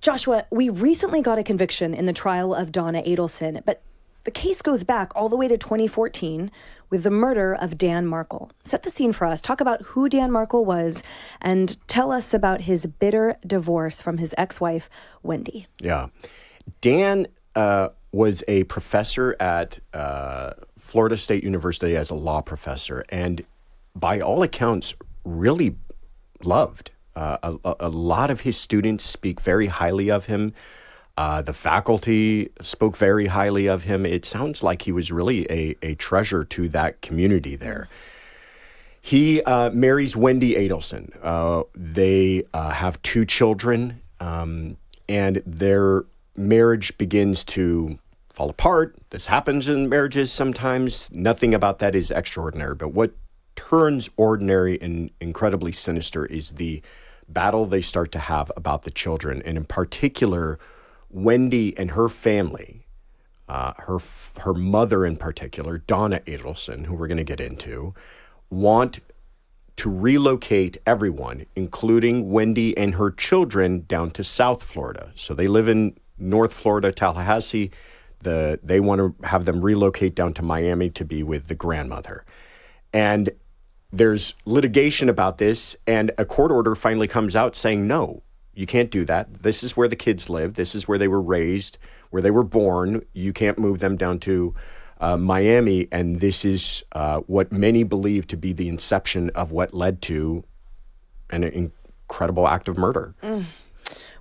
Joshua, we recently got a conviction in the trial of Donna Adelson, but the case goes back all the way to 2014 with the murder of Dan Markel. Set the scene for us. Talk about who Dan Markel was and tell us about his bitter divorce from his ex-wife, Wendy. Yeah. Dan was a professor at Florida State University as a law professor, and by all accounts, really loved. A lot of his students speak very highly of him. The faculty spoke very highly of him. It sounds like he was really a treasure to that community there. He marries Wendy Adelson. They have 2 children, and their marriage begins to fall apart. This happens in marriages sometimes. Nothing about that is extraordinary. But what turns ordinary and incredibly sinister is the battle they start to have about the children. And in particular, Wendy and her family, her mother in particular, Donna Adelson, who we're going to get into, want to relocate everyone, including Wendy and her children, down to South Florida. So they live in North Florida, Tallahassee. They want to have them relocate down to Miami to be with the grandmother. And there's litigation about this, and a court order finally comes out saying, no, you can't do that. This is where the kids live. This is where they were raised, where they were born. You can't move them down to Miami. And this is what many believe to be the inception of what led to an incredible act of murder.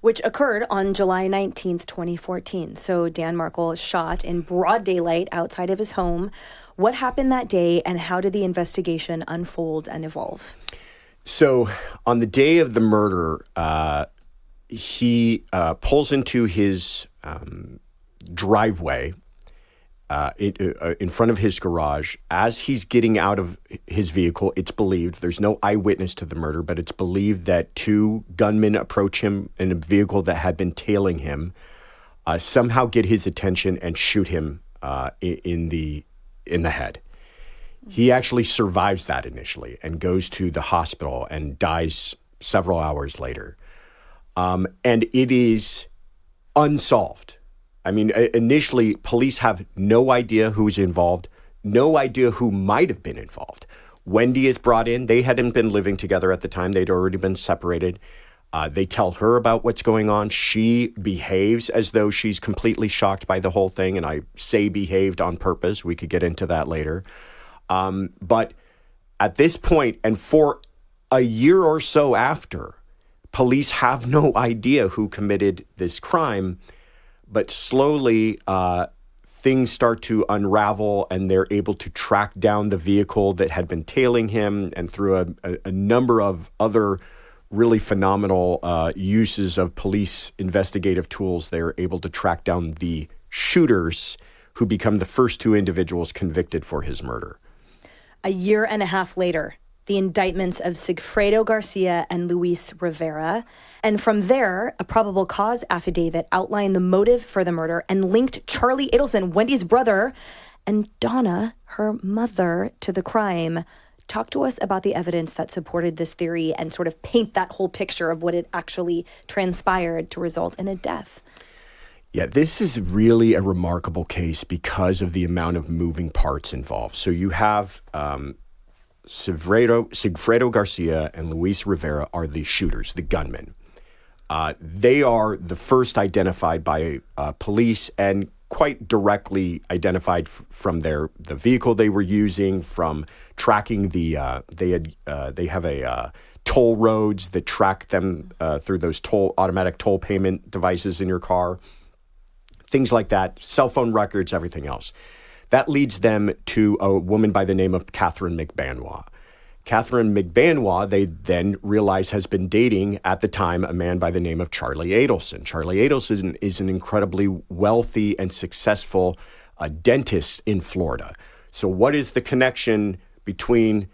Which occurred on July 19th, 2014. So Dan Markel shot in broad daylight outside of his home. What happened that day, and how did the investigation unfold and evolve? So on the day of the murder, he pulls into his driveway in front of his garage. As he's getting out of his vehicle, it's believed, there's no eyewitness to the murder, but it's believed that 2 gunmen approach him in a vehicle that had been tailing him, somehow get his attention and shoot him in the head. He actually survives that initially and goes to the hospital and dies several hours later. And it is unsolved. I mean, initially, police have no idea who's involved, no idea who might have been involved. Wendy is brought in. They hadn't been living together at the time. They'd already been separated. They tell her about what's going on. She behaves as though she's completely shocked by the whole thing. And I say behaved on purpose. We could get into that later. But at this point, and for a year or so after, police have no idea who committed this crime. But slowly, things start to unravel, and they're able to track down the vehicle that had been tailing him. And through a number of other really phenomenal uses of police investigative tools, they're able to track down the shooters, who become the first 2 individuals convicted for his murder. A year and a half later, the indictments of Sigfredo Garcia and Luis Rivera. And from there, a probable cause affidavit outlined the motive for the murder and linked Charlie Adelson, Wendy's brother, and Donna, her mother, to the crime. Talk to us about the evidence that supported this theory and sort of paint that whole picture of what it actually transpired to result in a death. Yeah, this is really a remarkable case because of the amount of moving parts involved. So you have Sigfredo Garcia and Luis Rivera are the shooters, the gunmen. They are the first identified by police and quite directly identified from the vehicle they were using, from tracking they have a toll roads that track them through those automatic toll payment devices in your car, things like that, cell phone records, everything else. That leads them to a woman by the name of Catherine McBanois. Catherine McBanois, they then realize, has been dating at the time a man by the name of Charlie Adelson. Charlie Adelson is an incredibly wealthy and successful dentist in Florida. So what is the connection between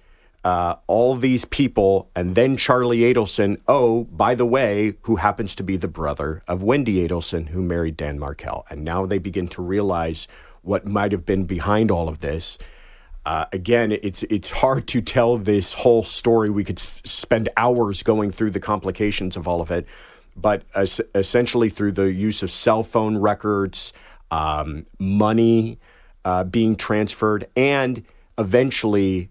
all these people and then Charlie Adelson, oh, by the way, who happens to be the brother of Wendy Adelson, who married Dan Markel? And now they begin to realize what might have been behind all of this. Again, it's hard to tell this whole story. We could spend hours going through the complications of all of it. but essentially through the use of cell phone records, money being transferred, and eventually,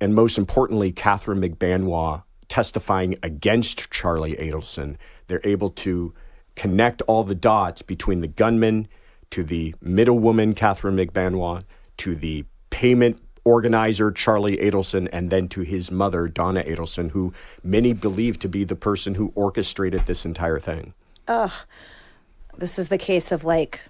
and most importantly, Catherine McBanois testifying against Charlie Adelson. They're able to connect all the dots between the gunman to the middlewoman, Catherine McBanois, to the payment organizer, Charlie Adelson, and then to his mother, Donna Adelson, who many believe to be the person who orchestrated this entire thing. Ugh. This is the case of like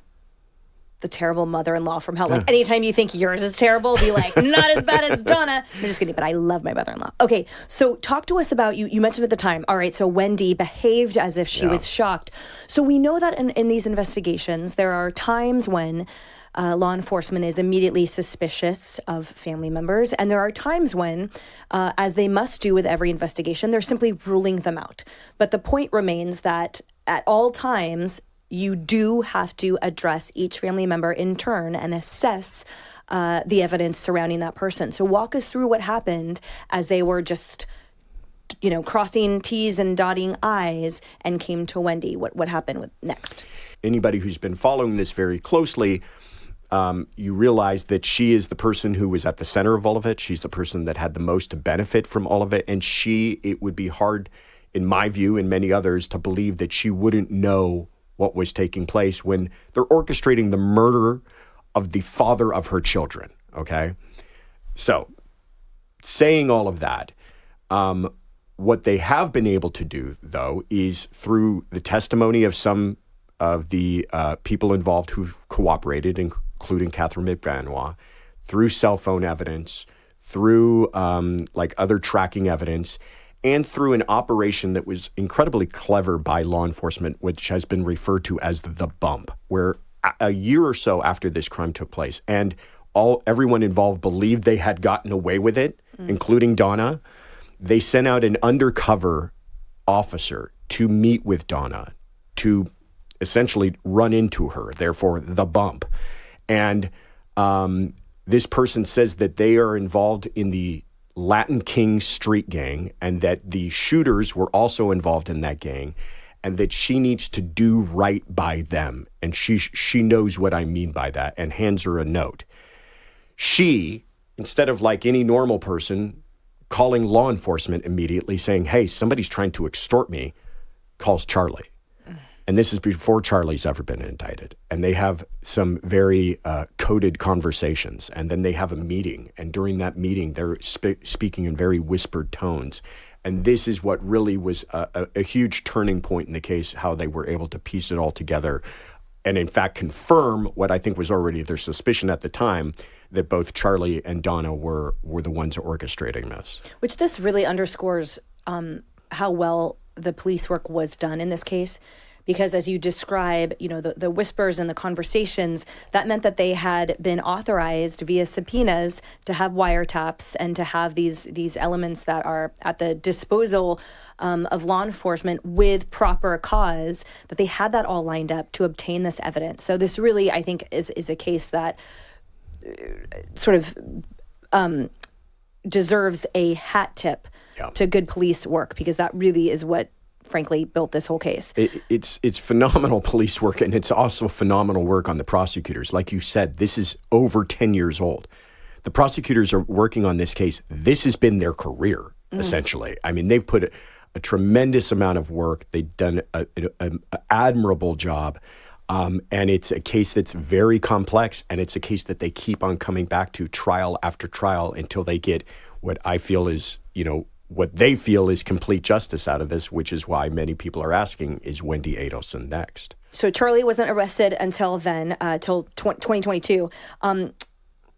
the terrible mother-in-law from hell. Like anytime you think yours is terrible, be like, not as bad as Donna. I'm just kidding, but I love my mother-in-law. Okay, so talk to us about, you mentioned at the time, all right, so Wendy behaved as if she was shocked. So we know that in these investigations, there are times when law enforcement is immediately suspicious of family members. And there are times when, as they must do with every investigation, they're simply ruling them out. But the point remains that at all times, you do have to address each family member in turn and assess the evidence surrounding that person. So walk us through what happened as they were just, crossing T's and dotting I's and came to Wendy. What happened next? Anybody who's been following this very closely, you realize that she is the person who was at the center of all of it. She's the person that had the most to benefit from all of it. And it would be hard, in my view and many others, to believe that she wouldn't know what was taking place when they're orchestrating the murder of the father of her children, okay? So, saying all of that, what they have been able to do, though, is through the testimony of some of the people involved who've cooperated, including Catherine McBanois, through cell phone evidence, through other tracking evidence, and through an operation that was incredibly clever by law enforcement, which has been referred to as the bump, where a year or so after this crime took place, and everyone involved believed they had gotten away with it, including Donna, they sent out an undercover officer to meet with Donna, to essentially run into her, therefore the bump. And this person says that they are involved in the Latin King street gang, and that the shooters were also involved in that gang, and that she needs to do right by them. And she knows what I mean by that, and hands her a note. She, instead of like any normal person, calling law enforcement immediately saying, hey, somebody's trying to extort me, calls Charlie. And this is before Charlie's ever been indicted. And they have some very coded conversations. And then they have a meeting. And during that meeting, they're speaking in very whispered tones. And this is what really was a huge turning point in the case, how they were able to piece it all together. And in fact, confirm what I think was already their suspicion at the time, that both Charlie and Donna were the ones orchestrating this. Which this really underscores how well the police work was done in this case. Because as you describe, the whispers and the conversations, that meant that they had been authorized via subpoenas to have wiretaps and to have these elements that are at the disposal of law enforcement with proper cause, that they had that all lined up to obtain this evidence. So this really, I think, is a case that sort of deserves a hat tip to good police work, because that really is what frankly built this whole case. It's phenomenal police work, and it's also phenomenal work on the prosecutors. Like you said, this is over 10 years old. The prosecutors are working on this case. This has been their career, essentially. I mean, they've put a tremendous amount of work. They've done an admirable job. And it's a case that's very complex, and it's a case that they keep on coming back to trial after trial until they get what I feel is, what they feel is complete justice out of this, which is why many people are asking, is Wendy Adelson next? So Charlie wasn't arrested until then, till 2022. And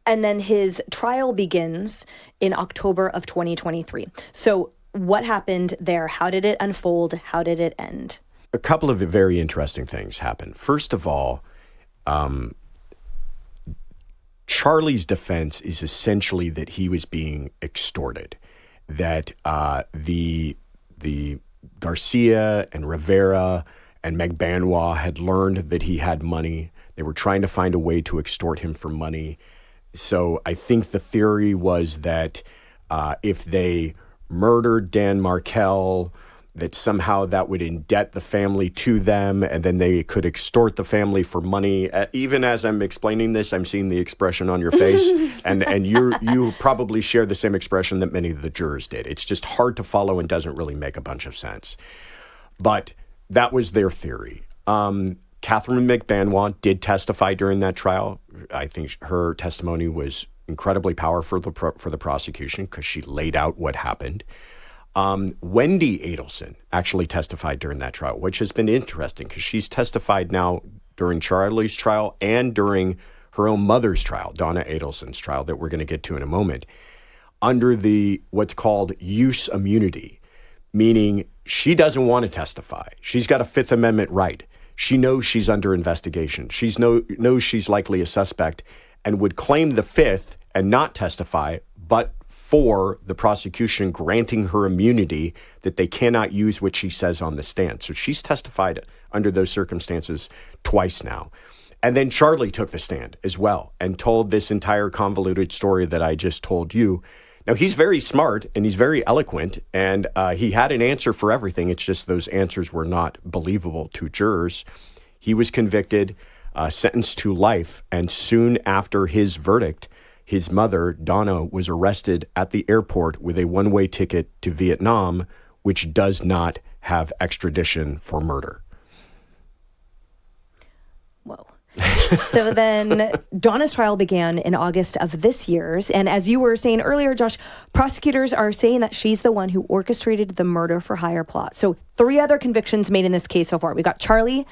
then his trial begins in October of 2023. So what happened there? How did it unfold? How did it end? A couple of very interesting things happened. First of all, Charlie's defense is essentially that he was being extorted, that the Garcia and Rivera and McBanois had learned that he had money. They were trying to find a way to extort him for money. So I think the theory was that if they murdered Dan Markel, that somehow that would indebt the family to them, and then they could extort the family for money. Even as I'm explaining this, I'm seeing the expression on your face, and you probably share the same expression that many of the jurors did. It's just hard to follow and doesn't really make a bunch of sense. But that was their theory. Catherine McBanois did testify during that trial. I think her testimony was incredibly powerful for the prosecution because she laid out what happened. Wendy Adelson actually testified during that trial, which has been interesting because she's testified now during Charlie's trial and during her own mother's trial, Donna Adelson's trial, that we're going to get to in a moment, under the what's called use immunity, meaning she doesn't want to testify. She's got a Fifth Amendment right. She knows she's under investigation. She knows she's likely a suspect and would claim the Fifth and not testify, but for the prosecution granting her immunity that they cannot use what she says on the stand. So she's testified under those circumstances twice now. And then Charlie took the stand as well and told this entire convoluted story that I just told you. Now, he's very smart and he's very eloquent, and he had an answer for everything. It's just those answers were not believable to jurors. He was convicted, sentenced to life, and soon after his verdict, his mother, Donna, was arrested at the airport with a one-way ticket to Vietnam, which does not have extradition for murder. Whoa. So then Donna's trial began in August of this year. And as you were saying earlier, Josh, prosecutors are saying that she's the one who orchestrated the murder for hire plot. So 3 other convictions made in this case so far. We got Charlie,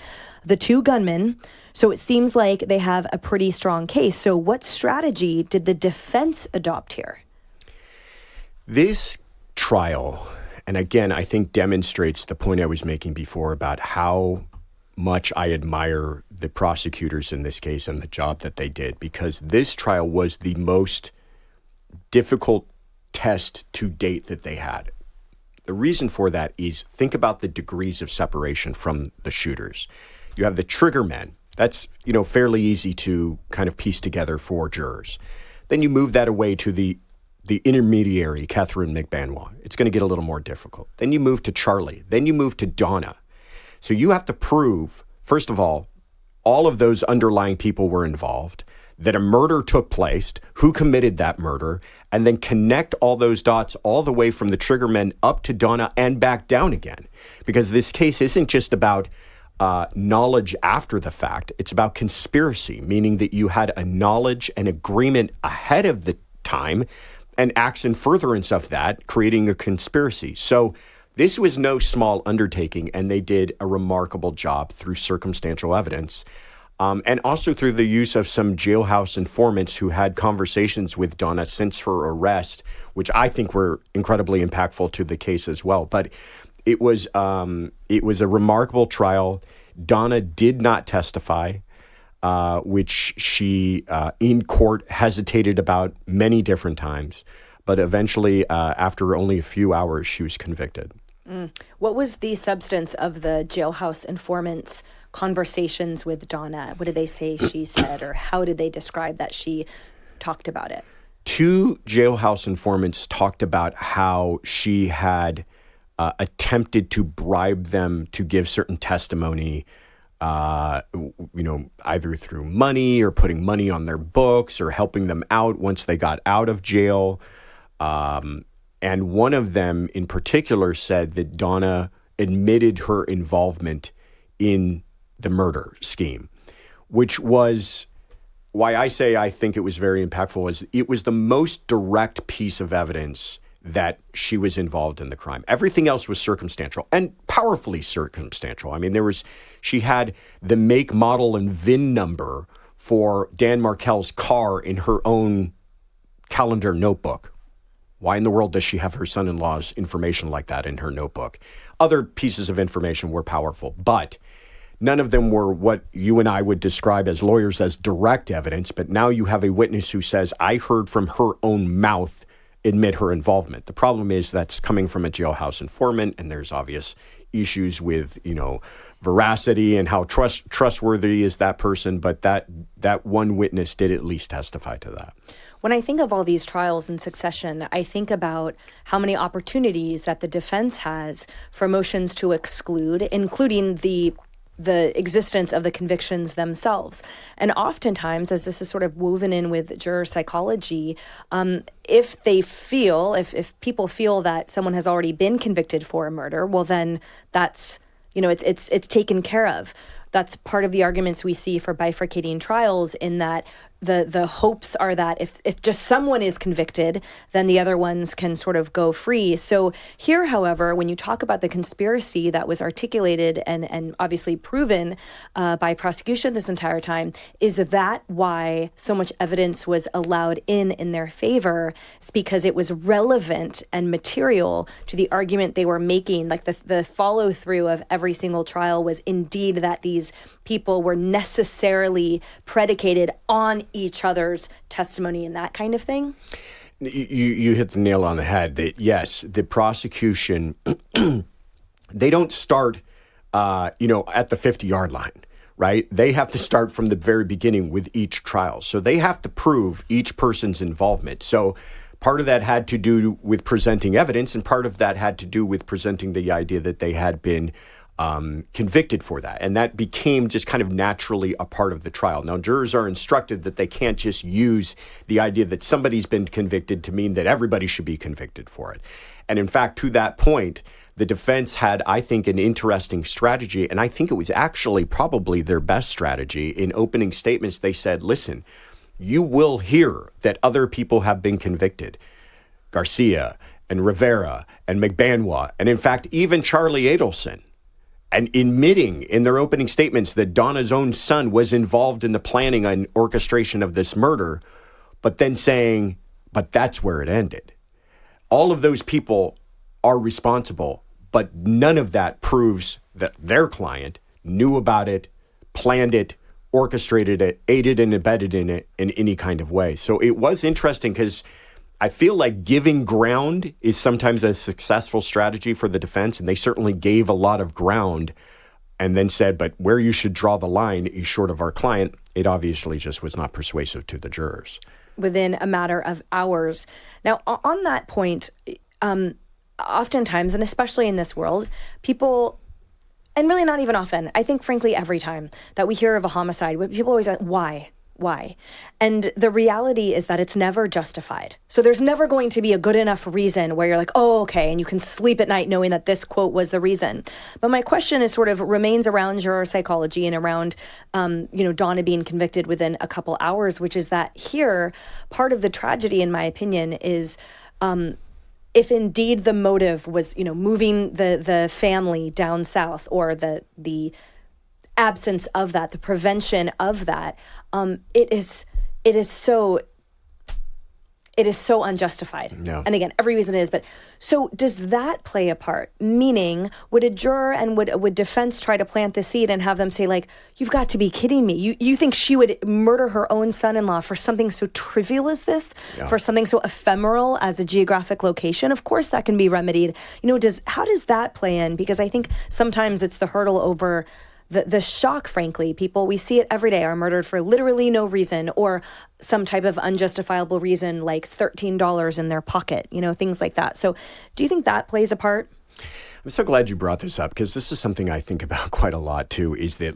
the 2 gunmen. So it seems like they have a pretty strong case. So what strategy did the defense adopt here? This trial, and again, I think demonstrates the point I was making before about how much I admire the prosecutors in this case and the job that they did, because this trial was the most difficult test to date that they had. The reason for that is think about the degrees of separation from the shooters. You have the trigger men. That's, fairly easy to kind of piece together for jurors. Then you move that away to the intermediary, Catherine McBanois. It's going to get a little more difficult. Then you move to Charlie. Then you move to Donna. So you have to prove, first of all of those underlying people were involved, that a murder took place, who committed that murder, and then connect all those dots all the way from the triggermen up to Donna and back down again. Because this case isn't just about knowledge after the fact. It's about conspiracy, meaning that you had a knowledge and agreement ahead of the time and acts in furtherance of that, creating a conspiracy. So this was no small undertaking, and they did a remarkable job through circumstantial evidence, and also through the use of some jailhouse informants who had conversations with Donna since her arrest, which I think were incredibly impactful to the case as well. But it was a remarkable trial. Donna did not testify, which she in court hesitated about many different times. But eventually, after only a few hours, she was convicted. What was the substance of the jailhouse informants' conversations with Donna? What did they say she said, or how did they describe that she talked about it? 2 jailhouse informants talked about how she had attempted to bribe them to give certain testimony, either through money or putting money on their books or helping them out once they got out of jail. And one of them in particular said that Donna admitted her involvement in the murder scheme, which was why I say I think it was very impactful. Is it was the most direct piece of evidence that she was involved in the crime. Everything else was circumstantial and powerfully circumstantial. I mean, she had the make, model, and VIN number for Dan Markel's car in her own calendar notebook. Why in the world does she have her son-in-law's information like that in her notebook? Other pieces of information were powerful, but none of them were what you and I would describe as lawyers as direct evidence. But now you have a witness who says, I heard from her own mouth admit her involvement. The problem is that's coming from a jailhouse informant, and there's obvious issues with, veracity and how trustworthy is that person, but that one witness did at least testify to that. When I think of all these trials in succession, I think about how many opportunities that the defense has for motions to exclude, including the existence of the convictions themselves. And oftentimes, as this is sort of woven in with juror psychology, if people feel that someone has already been convicted for a murder, well, then that's, it's taken care of. That's part of the arguments we see for bifurcating trials, in that the hopes are that if just someone is convicted, then the other ones can sort of go free. So here, however, when you talk about the conspiracy that was articulated and obviously proven by prosecution this entire time, is that why so much evidence was allowed in their favor? It's because it was relevant and material to the argument they were making. Like the follow through of every single trial was indeed that these people were necessarily predicated on each other's testimony and that kind of thing. You hit the nail on the head that, yes, the prosecution, they don't start, at the 50-yard line, right? They have to start from the very beginning with each trial. So they have to prove each person's involvement. So part of that had to do with presenting evidence, and part of that had to do with presenting the idea that they had been convicted for that. And that became just kind of naturally a part of the trial. Now, jurors are instructed that they can't just use the idea that somebody's been convicted to mean that everybody should be convicted for it. And in fact, to that point, the defense had, I think, an interesting strategy. And I think it was actually probably their best strategy. In opening statements, they said, listen, you will hear that other people have been convicted. Garcia and Rivera and McBanwa, and in fact, even Charlie Adelson. And admitting in their opening statements that Donna's own son was involved in the planning and orchestration of this murder, but then saying, but that's where it ended. All of those people are responsible, but none of that proves that their client knew about it, planned it, orchestrated it, aided and abetted in it in any kind of way. So it was interesting because I feel like giving ground is sometimes a successful strategy for the defense, and they certainly gave a lot of ground and then said, but where you should draw the line is short of our client. It obviously just was not persuasive to the jurors. Within a matter of hours. Now, on that point, oftentimes, and especially in this world, people, and really not even often, I think frankly every time that we hear of a homicide, people always ask, why? Why? And the reality is that it's never justified. So there's never going to be a good enough reason where you're like, oh, okay, and you can sleep at night knowing that this quote was the reason. But my question is sort of remains around juror psychology and around, Donna being convicted within a couple hours, which is that here, part of the tragedy, in my opinion, is if indeed the motive was, moving the family down south, or the absence of that, the prevention of that, it is so unjustified. Yeah. And again, every reason is, but so does that play a part? Meaning, would a juror and would defense try to plant the seed and have them say, like, you've got to be kidding me. You think she would murder her own son-in-law for something so trivial as this? Yeah. For something so ephemeral as a geographic location? Of course that can be remedied. How does that play in? Because I think sometimes it's the hurdle over the shock, frankly. People, we see it every day, are murdered for literally no reason, or some type of unjustifiable reason, like $13 in their pocket, things like that. So do you think that plays a part? I'm so glad you brought this up, because this is something I think about quite a lot too, is that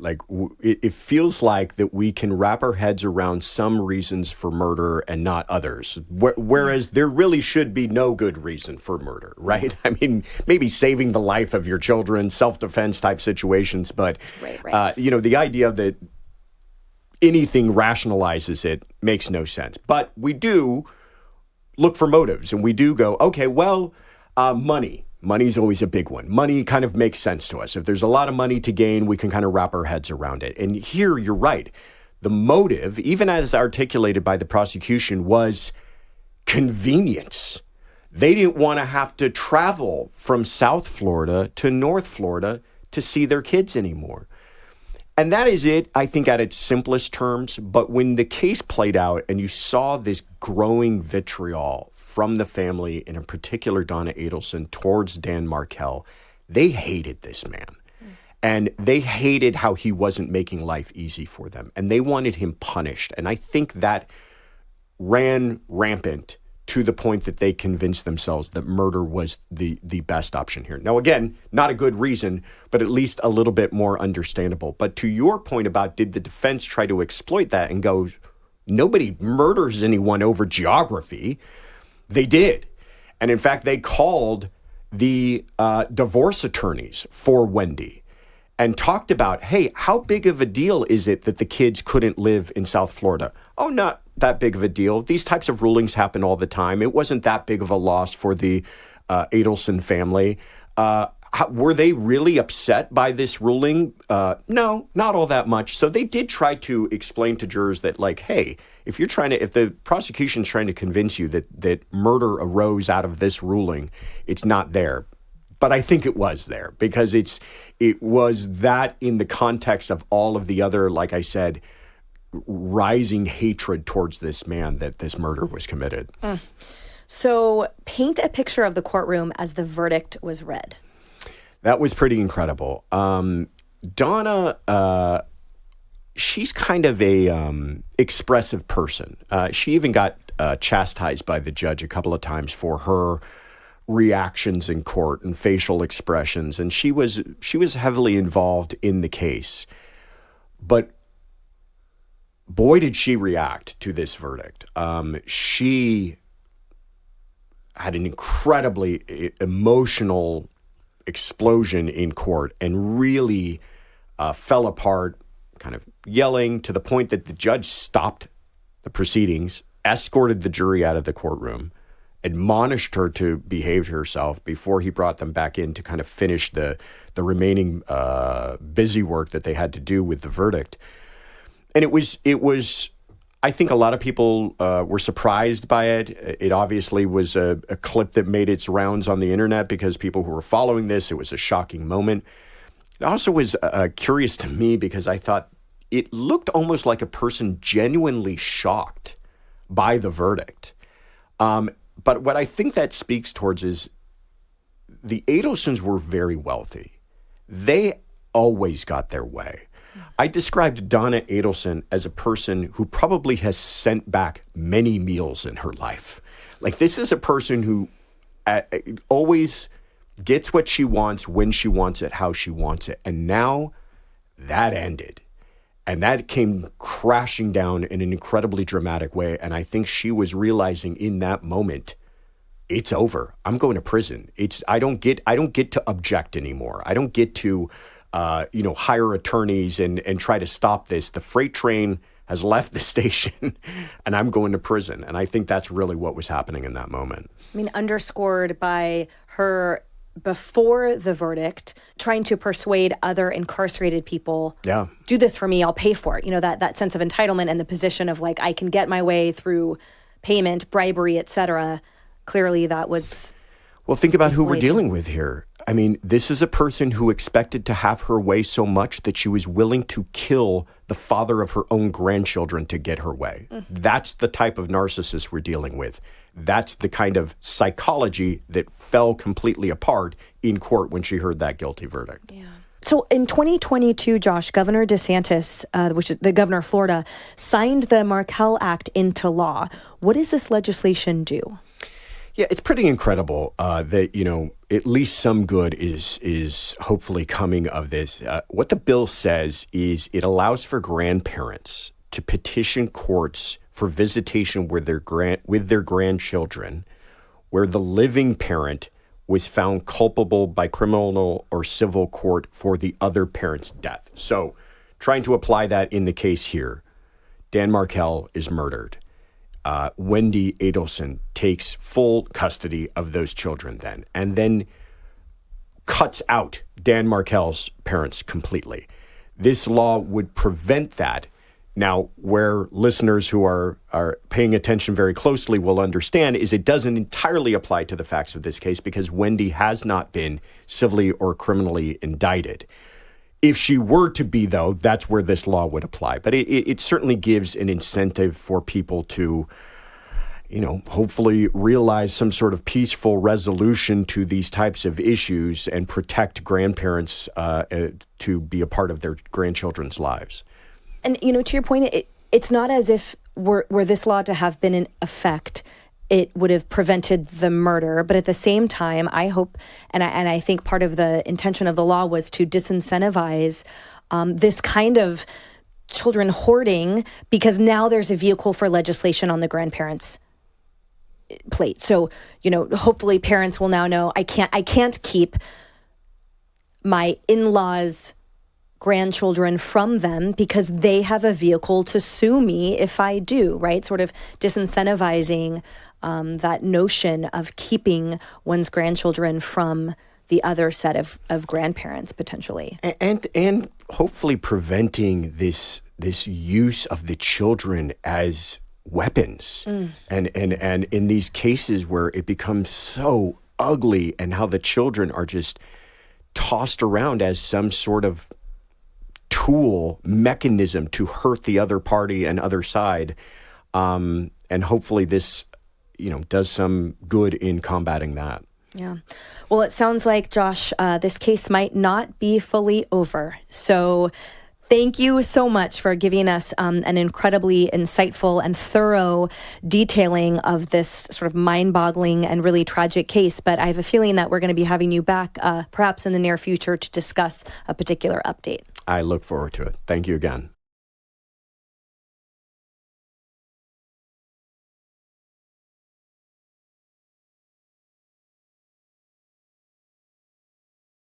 it feels like that we can wrap our heads around some reasons for murder and not others, whereas there really should be no good reason for murder, right? I mean, maybe saving the life of your children, self-defense type situations, but right. The idea that anything rationalizes it makes no sense. But we do look for motives, and we do go, okay, well, money. Money's always a big one. Money kind of makes sense to us. If there's a lot of money to gain, we can kind of wrap our heads around it. And here, you're right. The motive, even as articulated by the prosecution, was convenience. They didn't want to have to travel from South Florida to North Florida to see their kids anymore. And that is it, I think, at its simplest terms. But when the case played out and you saw this growing vitriol from the family, and in particular Donna Adelson, towards Dan Markel, they hated this man. And they hated how he wasn't making life easy for them. And they wanted him punished. And I think that ran rampant to the point that they convinced themselves that murder was the best option here. Now, again, not a good reason, but at least a little bit more understandable. But to your point about did the defense try to exploit that and go, nobody murders anyone over geography, they did. And in fact, they called the divorce attorneys for Wendy and talked about, hey, how big of a deal is it that the kids couldn't live in South Florida? Oh, not that big of a deal. These types of rulings happen all the time. It wasn't that big of a loss for the Adelson family. Were they really upset by this ruling? No, not all that much. So they did try to explain to jurors that, like, hey, if the prosecution's trying to convince you that murder arose out of this ruling, it's not there. But I think it was there because it was that in the context of all of the other, like I said, rising hatred towards this man that this murder was committed. So paint a picture of the courtroom as the verdict was read. That was pretty incredible. Donna, she's kind of a expressive person. She even got chastised by the judge a couple of times for her reactions in court and facial expressions, and she was heavily involved in the case. But boy, did she react to this verdict. She had an incredibly emotional explosion in court and really fell apart, kind of yelling to the point that the judge stopped the proceedings, escorted the jury out of the courtroom, admonished her to behave herself before he brought them back in to kind of finish the remaining busy work that they had to do with the verdict. And it was, I think a lot of people were surprised by it. It obviously was a clip that made its rounds on the internet because people who were following this, it was a shocking moment. It also was curious to me because I thought it looked almost like a person genuinely shocked by the verdict. But what I think that speaks towards is the Adelsons were very wealthy. They always got their way. I described Donna Adelson as a person who probably has sent back many meals in her life. Like, this is a person who always gets what she wants, when she wants it, how she wants it. And now that ended. And that came crashing down in an incredibly dramatic way. And I think she was realizing in that moment, it's over. I'm going to prison. I don't get to object anymore. I don't get to hire attorneys and try to stop this. The freight train has left the station and I'm going to prison. And I think that's really what was happening in that moment. I mean, underscored by her before the verdict, trying to persuade other incarcerated people, do this for me, I'll pay for it. You know, that sense of entitlement and the position of like, I can get my way through payment, bribery, etc. Clearly that was... Well, think about who we're dealing with here. I mean, this is a person who expected to have her way so much that she was willing to kill the father of her own grandchildren to get her way. That's the type of narcissist we're dealing with. That's the kind of psychology that fell completely apart in court when she heard that guilty verdict. Yeah. So in 2022, Josh, Governor DeSantis, which is the governor of Florida, signed the Markel Act into law. What does this legislation do? Yeah, it's pretty incredible that, at least some good is hopefully coming of this. What the bill says is it allows for grandparents to petition courts for visitation with their grandchildren where the living parent was found culpable by criminal or civil court for the other parent's death. So trying to apply that in the case here, Dan Markel is murdered. Wendy Adelson takes full custody of those children and then cuts out Dan Markel's parents completely. This law would prevent that. Now, where listeners who are paying attention very closely will understand is it doesn't entirely apply to the facts of this case because Wendy has not been civilly or criminally indicted. If she were to be, though, that's where this law would apply. But it certainly gives an incentive for people to, hopefully realize some sort of peaceful resolution to these types of issues and protect grandparents to be a part of their grandchildren's lives. And, to your point, it's not as if were this law to have been in effect, it would have prevented the murder. But at the same time, I hope, and I think part of the intention of the law was to disincentivize this kind of children hoarding, because now there's a vehicle for legislation on the grandparents' plate. So, hopefully parents will now know I can't keep my in-laws' grandchildren from them because they have a vehicle to sue me if I do, right? Sort of disincentivizing that notion of keeping one's grandchildren from the other set of grandparents potentially. And hopefully preventing this use of the children as weapons. And in these cases where it becomes so ugly and how the children are just tossed around as some sort of tool, mechanism to hurt the other party and other side. And hopefully this, does some good in combating that. Yeah. Well, it sounds like, Josh, this case might not be fully over. So thank you so much for giving us an incredibly insightful and thorough detailing of this sort of mind-boggling and really tragic case. But I have a feeling that we're going to be having you back perhaps in the near future to discuss a particular update. I look forward to it. Thank you again.